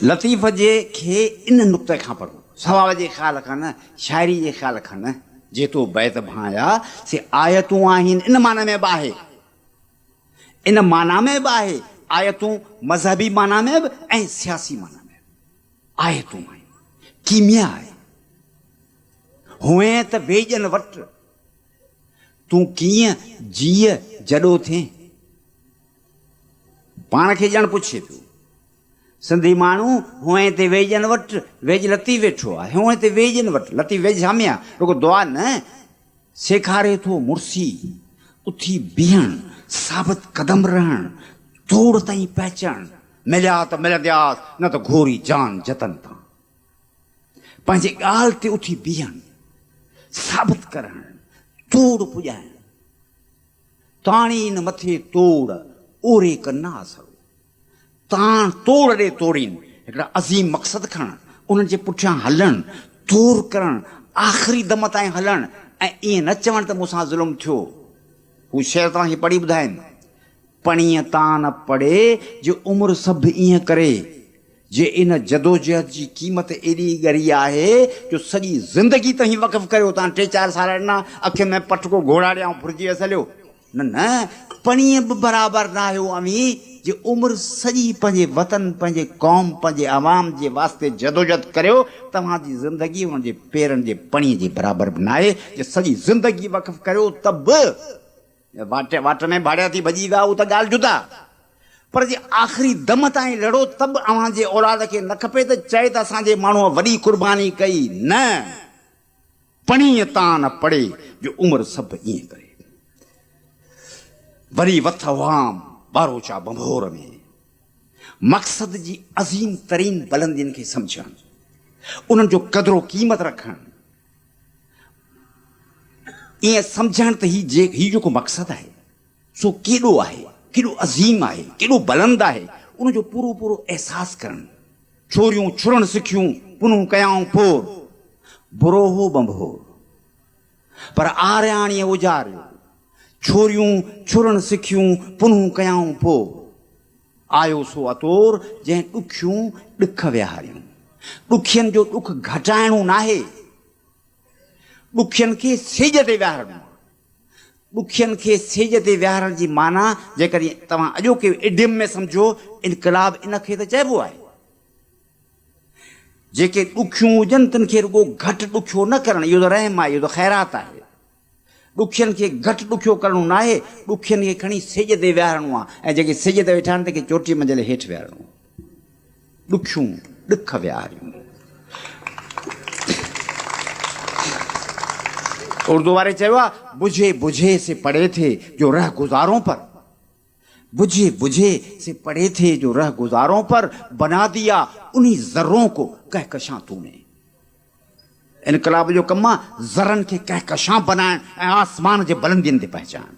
लतीफ़ जे खे इन नुक़्ते खां पढ़ो, सवाब जे ख़्याल खां न, शाइरी जे ख़्याल खां न। जेतो बैत भाया से आयतूं आहिनि इन माना में बि आहे, इन माना में बि आहे, आयतूं मज़हबी माना में बि ऐं सियासी माना में बि आयतूं आहिनि, कीमिया आहे। हुए त वेजन वटि तूं कीअं जीअ जॾो थिए, पाण खे ॼण पुछे पियो। सिंधी माण्हू हुए ते वेजन वटि, वेज लती वेठो आहे, हुए ते वेजन वटि, लती वेज साम्हूं आहे, रुगो दुआ न सेखारे थो मुर्सी उथी बीहण, साबित कदम रहण, तोड़ ताईं पहचण, मिलिया त मिलंदियास न त घोरी जान जतन तां। पंहिंजे ॻाल्हि ते उथी बीहण, साबित करण, तोड़ पुॼाइण। ताणी न मथे तोड़ ओरे कन्ना असर, ताण तोड़ ॾे तोड़ीनि, हिकिड़ा अज़ीम मक़सद खणनि, उन्हनि जे पुठियां हलणु, तोड़ करणु, आख़िरी दम ताईं हलणु। ऐं ईअं न चवणु त मूंसां ज़ुल्म थियो। हू शेर तव्हांखे पढ़ी ॿुधाइनि, पणीअ तां न पढ़े जो उमिरि सभु ईअं करे, जे इन जदोजहद जी क़ीमत एॾी ॻरी आहे जो सॼी ज़िंदगी तव्हीं वक़फ़ कयो। तव्हां 3-4 साल ॾिना, अखियुनि में पटको घोड़ा ॾियां फुरिजी हलियो। न न, पणीअ बि बराबरि न आहियो अमी, जे उमिरि सॼी पंहिंजे वतन, पंहिंजे क़ौम, पंहिंजे अवाम जे वास्ते जदोजहद करियो। तव्हांजी ज़िंदगी हुन जे पेरनि जे पणीअ जे बराबरि बि न आहे। जे सॼी ज़िंदगी वक़फ़ करियो त बि वाट में भाड़िया थी भॼी विया, उहा त ॻाल्हि जुदा। पर जे आख़िरी दम ताईं लड़ो त बि अव्हांजे औलाद खे न खपे त चए त असांजे माण्हूअ वॾी क़ुर्बानी कई। न, पणीअ तां न पढ़े जो उमिरि सभु ईअं करे। वरी वथ वाम बारोचा बंभोर में, मक़सद जी अज़ीम तरीन बुलंदियुनि खे सम्झणु, उन्हनि जो क़दुरु क़ीमत रखणु, ईअं सम्झणु त हीउ जेको मक़सदु आहे सो केॾो आहे, केॾो अज़ीम आहे, केॾो बुलंद आहे, उनजो पूरो पूरो अहसासु करणु। छोरियूं छुड़णु सिखियूं, पुनूं कयाऊं फोर, बुरो हो बंभोर पर आरियाणीअ उजारियो। छोरियूं छुड़णु सिखियूं, पुनूं कयाऊं फोर, आयो सो अतोर जंहिं ॾुखियूं ॾुख विहारियूं। ॾुखियनि जो ॾुख घटाइणो नाहे, ॾुखियनि खे सिज ते विहारणो। ॾुखियनि खे सिज ते विहारण जी माना जेकॾहिं तव्हां अॼोके इडियम में सम्झो, इनकलाब इन खे त चइबो आहे। जेके ॾुखियूं हुजनि तिन खे रुगो घटि ॾुखियो न करणु, इहो त रहम आहे, इहो त ख़ैरात आहे। ॾुखियनि खे घटि ॾुखियो करणो न आहे, ॾुखियनि खे खणी सिज ते विहारणो आहे। ऐं जेके सिज ते वेठा आहिनि तंहिंखे चोटी मंझंदि हेठि विहारणो आहे। ॾुखियूं ॾुख विहारियूं। उर्दू वारे चयो आहे, बुझे बुझे से पढ़े थे जो रह गुज़ारों पर, बुझे बुझे से पढ़े थे जो रह गुज़ारों पर, बना दिया उन्हीं ज़र्रों को कहकशां तूने। इनकलाब जो कमु आहे ज़रनि खे कहकशां बनाइण ऐं आसमान जे बुलंदियुनि ते पहचान।